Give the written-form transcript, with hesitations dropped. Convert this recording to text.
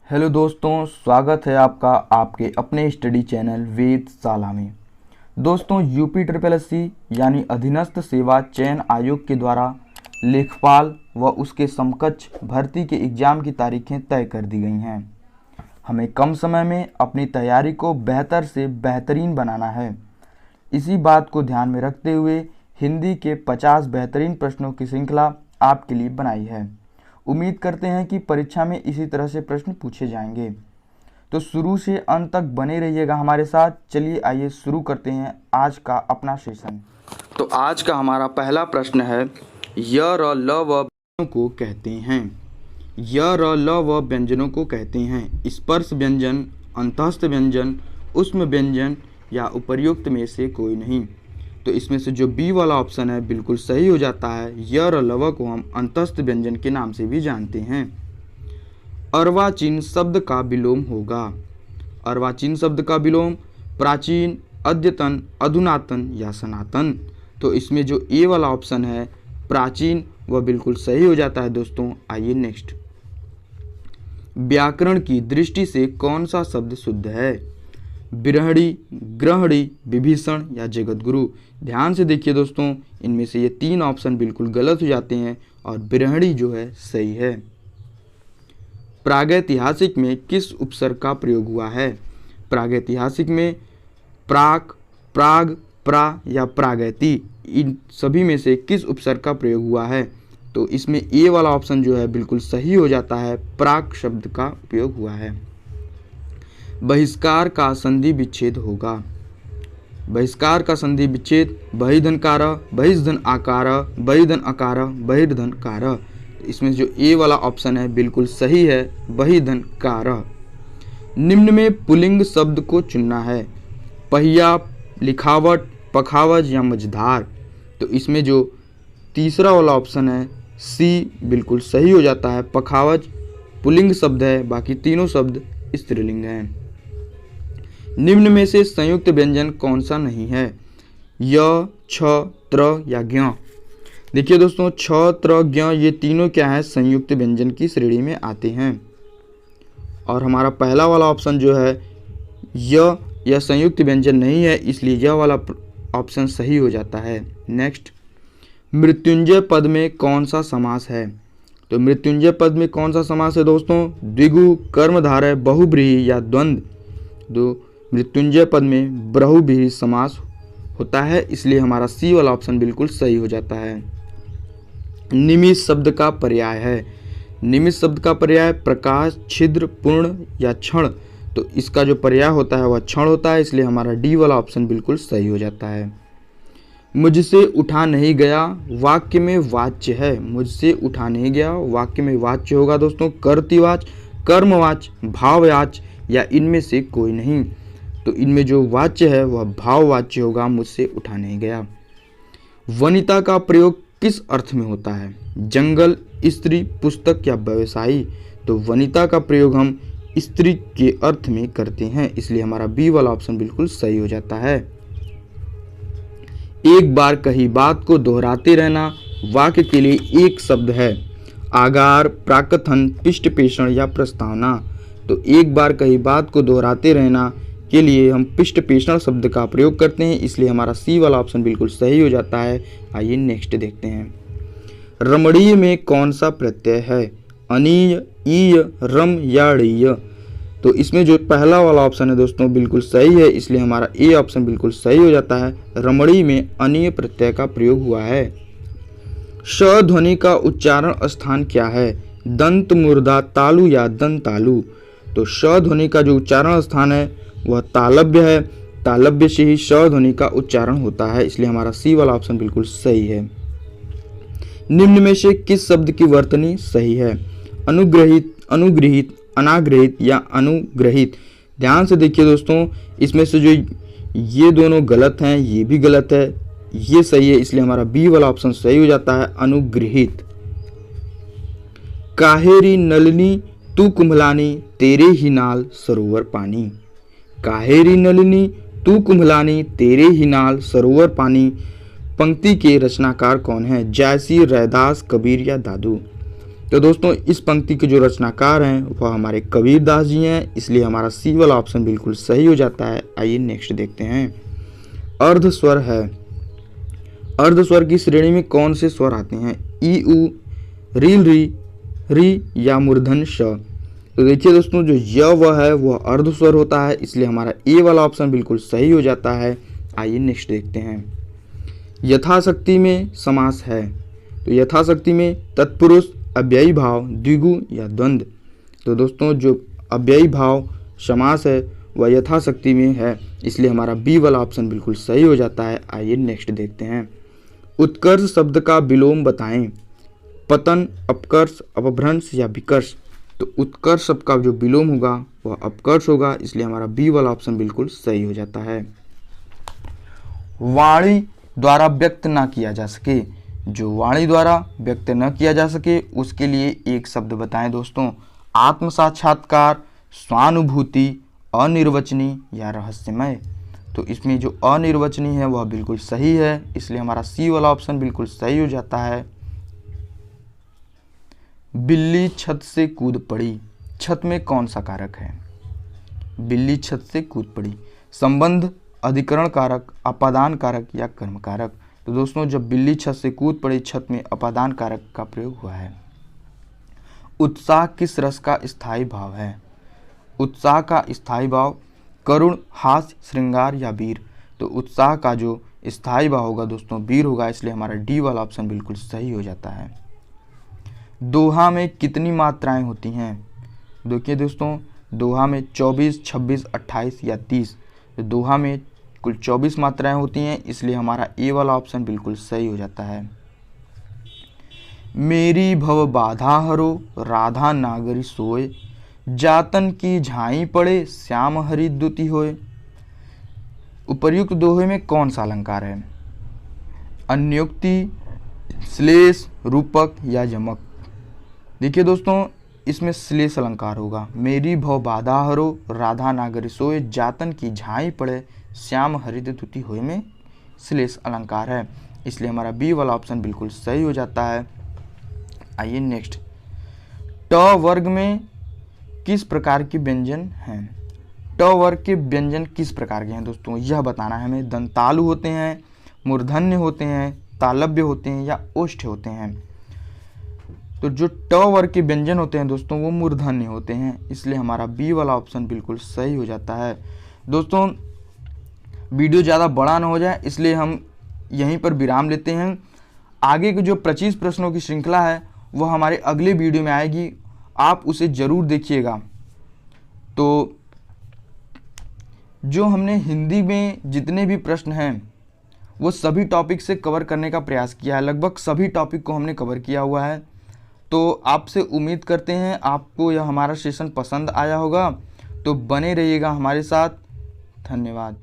Hello दोस्तों, स्वागत है आपका आपके अपने स्टडी चैनल वेदशाला में। दोस्तों, यूपी ट्रिपल एससी यानी अधीनस्थ सेवा चयन आयोग के द्वारा लेखपाल व उसके समकक्ष भर्ती के एग्ज़ाम की तारीखें तय कर दी गई हैं। हमें कम समय में अपनी तैयारी को बेहतर से बेहतरीन बनाना है। इसी बात को ध्यान में रखते हुए हिंदी के 50 बेहतरीन प्रश्नों की श्रृंखला आपके लिए बनाई है। उम्मीद करते हैं कि परीक्षा में इसी तरह से प्रश्न पूछे जाएंगे, तो शुरू से अंत तक बने रहिएगा हमारे साथ। चलिए आइए शुरू करते हैं आज का अपना सेशन। तो आज का हमारा पहला प्रश्न है, य र ल व व्यंजनों को कहते हैं। य र ल व व्यंजनों को कहते हैं स्पर्श व्यंजन, अंतःस्थ व्यंजन, ऊष्म व्यंजन या उपर्युक्त में से कोई नहीं। तो इसमें से जो बी वाला ऑप्शन है बिल्कुल सही हो जाता है। य र ल व को हम अंतःस्थ व्यंजन के नाम से भी जानते हैं। अर्वाचीन शब्द का विलोम होगा। अर्वाचीन शब्द का विलोम प्राचीन, अद्यतन, अधुनातन या सनातन। तो इसमें जो ए वाला ऑप्शन है प्राचीन वह बिल्कुल सही हो जाता है दोस्तों। आइए नेक्स्ट, व्याकरण की दृष्टि से कौन सा शब्द शुद्ध है? बिरहड़ी, ग्रहणी, विभीषण या जगतगुरु। ध्यान से देखिए दोस्तों, इनमें से ये तीन ऑप्शन बिल्कुल गलत हो जाते हैं और बिरहड़ी जो है सही है। प्रागैतिहासिक में किस उपसर्ग का प्रयोग हुआ है? प्रागैतिहासिक में प्राक, प्राग, प्रा या प्रागैति, इन सभी में से किस उपसर्ग का प्रयोग हुआ है? तो इसमें ए वाला ऑप्शन जो है बिल्कुल सही हो जाता है, प्राक शब्द का उपयोग हुआ है। बहिष्कार का संधि विच्छेद होगा। बहिष्कार का संधि विच्छेद बहिधनकार, बहिष्धन आकार, बहिधन आकार, बहिर्धनकार। इसमें जो ए वाला ऑप्शन है बिल्कुल सही है, बहिधनकार। निम्न में पुल्लिंग शब्द को चुनना है, पहिया, लिखावट, पखावज या मझधार। तो इसमें जो तीसरा वाला ऑप्शन है सी बिल्कुल सही हो जाता है, पखावज पुल्लिंग शब्द है, बाकी तीनों शब्द स्त्रीलिंग हैं। निम्न में से संयुक्त व्यंजन कौन सा नहीं है? य, छ, त्र या ज्ञ। देखिए दोस्तों, छ, त्र, ज्ञ ये तीनों क्या है? संयुक्त व्यंजन की श्रेणी में आते हैं। और हमारा पहला वाला ऑप्शन जो है यह संयुक्त व्यंजन नहीं है, इसलिए यह वाला ऑप्शन सही हो जाता है। नेक्स्ट, मृत्युंजय पद में कौन सा समास है? तो मृत्युंजय पद में कौन सा समास है दोस्तों? द्विगु, कर्मधारय, बहुब्रीहि या द्वंद्व। तो मृत्युंजय पद में बहुब्रीहि समास होता है, इसलिए हमारा सी वाला ऑप्शन बिल्कुल सही हो जाता है। निमिष शब्द का पर्याय है। निमिष शब्द का पर्याय प्रकाश, छिद्र, पूर्ण या क्षण। तो इसका जो पर्याय होता है वह क्षण होता है, इसलिए हमारा डी वाला ऑप्शन बिल्कुल सही हो जाता है। मुझसे उठा नहीं गया वाक्य में वाच्य है। मुझसे उठा नहीं गया वाक्य में वाच्य होगा दोस्तों कर्तृवाच्य, कर्मवाच्य, भाववाच्य या इनमें से कोई नहीं। तो इनमें जो वाच्य है वह भाववाच्य होगा, मुझसे उठा नहीं गया। वनिता का प्रयोग किस अर्थ में होता है? जंगल, स्त्री, पुस्तक या व्यवसायी। तो वनिता का प्रयोग हम स्त्री के अर्थ में करते हैं, इसलिए हमारा बी वाला ऑप्शन बिल्कुल सही हो जाता है। एक बार कही बात को दोहराते रहना वाक्य के लिए एक शब्द है। आगार, प्राकथन, पिष्टपेषण या प्रस्तावना। तो एक बार कही बात को दोहराते रहना के लिए हम पिष्टपेषण शब्द का प्रयोग करते हैं, इसलिए हमारा सी वाला ऑप्शन बिल्कुल सही हो जाता है। आइए नेक्स्ट देखते हैं, रमणीय में कौन सा प्रत्यय है? अनीय, ईय, रम या ड़ीय। तो इसमें जो पहला वाला ऑप्शन है दोस्तों बिल्कुल सही है, इसलिए हमारा ए ऑप्शन बिल्कुल सही हो जाता है। रमणीय में अनीय प्रत्यय का प्रयोग हुआ है। श ध्वनि का उच्चारण स्थान क्या है? दंत मूर्धा, तालु या दंतालु। तो श ध्वनि का जो उच्चारण स्थान है वह तालव्य है। तालव्य से ही श ध्वनि का उच्चारण होता है, इसलिए हमारा सी वाला ऑप्शन बिल्कुल सही है। निम्न में से किस शब्द की वर्तनी सही है? अनुग्रहित, अनुग्रहित, अनाग्रहित या अनुग्रहित। ध्यान से देखिए दोस्तों, इसमें से जो ये दोनों गलत हैं ये भी गलत है, ये सही है, इसलिए हमारा बी वाला ऑप्शन सही हो जाता है, अनुग्रहित। काहेरी नलिनी तू कुम्भलानी तेरे ही नाल सरोवर पानी। काहेरी नलिनी तू कुम्भलानी तेरे ही नाल सरोवर पानी पंक्ति के रचनाकार कौन है? जायसी, रैदास, कबीर या दादू। तो दोस्तों इस पंक्ति के जो रचनाकार हैं वह हमारे कबीरदास जी हैं, इसलिए हमारा सी वाला ऑप्शन बिल्कुल सही हो जाता है। आइए नेक्स्ट देखते हैं। अर्ध स्वर है। अर्ध स्वर की श्रेणी में कौन से स्वर आते हैं? ई उ, रील री या मूर्धन्य श। तो देखिए दोस्तों जो य वह है वह अर्ध स्वर होता है, इसलिए हमारा ए वाला ऑप्शन बिल्कुल सही हो जाता है। आइए नेक्स्ट देखते हैं। यथाशक्ति में समास है। तो यथाशक्ति में तत्पुरुष, अव्ययी भाव, द्विगु या द्वंद्व। तो दोस्तों जो अव्ययी भाव समास है वह यथाशक्ति में है, इसलिए हमारा बी वाला ऑप्शन बिल्कुल सही हो जाता है। आइए नेक्स्ट देखते हैं। उत्कर्ष शब्द का विलोम बताएं। पतन, अपकर्ष, अपभ्रंश या विकर्ष। तो उत्कर्ष शब्द का जो विलोम होगा वह अपकर्ष होगा, इसलिए हमारा बी वाला ऑप्शन बिल्कुल सही हो जाता है। वाणी द्वारा व्यक्त ना किया जा सके। जो वाणी द्वारा व्यक्त न किया जा सके उसके लिए एक शब्द बताएं दोस्तों। आत्म साक्षात्कार, स्वानुभूति, अनिर्वचनीय या रहस्यमय। तो इसमें जो अनिर्वचनीय है वह बिल्कुल सही है, इसलिए हमारा सी वाला ऑप्शन बिल्कुल सही हो जाता है। बिल्ली छत से कूद पड़ी। छत में कौन सा कारक है? बिल्ली छत से कूद पड़ी। संबंध, अधिकरण कारक, अपादान कारक या कर्म कारक। तो दोस्तों जब बिल्ली छत से कूद पड़ी, छत में अपादान कारक का प्रयोग हुआ है। उत्साह किस रस का स्थायी भाव है? उत्साह का स्थायी भाव करुण, हास्य, श्रृंगार या वीर। तो उत्साह का जो स्थायी भाव होगा दोस्तों वीर होगा, इसलिए हमारा डी वाला ऑप्शन बिल्कुल सही हो जाता है। दोहा में कितनी मात्राएं होती हैं? देखिए दोस्तों दोहा में 24, 26, 28 या 30। तो दोहा में कुल 24 मात्राएं होती हैं, इसलिए हमारा ए वाला ऑप्शन बिल्कुल सही हो जाता है। मेरी भव बाधा हरो, राधा नागरी सोए, जातन की झाई पड़े, श्याम हरि द्युति होए। उपर्युक्त दोहे में कौन सा अलंकार है? अन्योक्ति, श्लेष, रूपक या यमक। देखिए दोस्तों इसमें श्लेष अलंकार होगा। मेरी भव बाधा हरो, राधा नागरी सोए, जातन की झाई पड़े, श्याम हरि द्युति होए में श्लेष अलंकार है, इसलिए हमारा बी वाला ऑप्शन बिल्कुल सही हो जाता है। आइए नेक्स्ट। ट वर्ग में किस प्रकार के व्यंजन हैं? ट वर्ग के व्यंजन किस प्रकार के हैं दोस्तों, यह बताना है हमें। दंतालु होते हैं, मूर्धन्य होते हैं, तालव्य होते हैं या ओष्ठ होते हैं। तो जो ट वर्ग के व्यंजन होते हैं दोस्तों वो मूर्धन्य होते हैं, इसलिए हमारा बी वाला ऑप्शन बिल्कुल सही हो जाता है। दोस्तों वीडियो ज़्यादा बड़ा ना हो जाए इसलिए हम यहीं पर विराम लेते हैं। आगे के जो 25 प्रश्नों की श्रृंखला है वह हमारे अगले वीडियो में आएगी, आप उसे ज़रूर देखिएगा। तो जो हमने हिंदी में जितने भी प्रश्न हैं वो सभी टॉपिक से कवर करने का प्रयास किया है, लगभग सभी टॉपिक को हमने कवर किया हुआ है। तो आपसे उम्मीद करते हैं आपको यह हमारा सेशन पसंद आया होगा, तो बने रहिएगा हमारे साथ। धन्यवाद।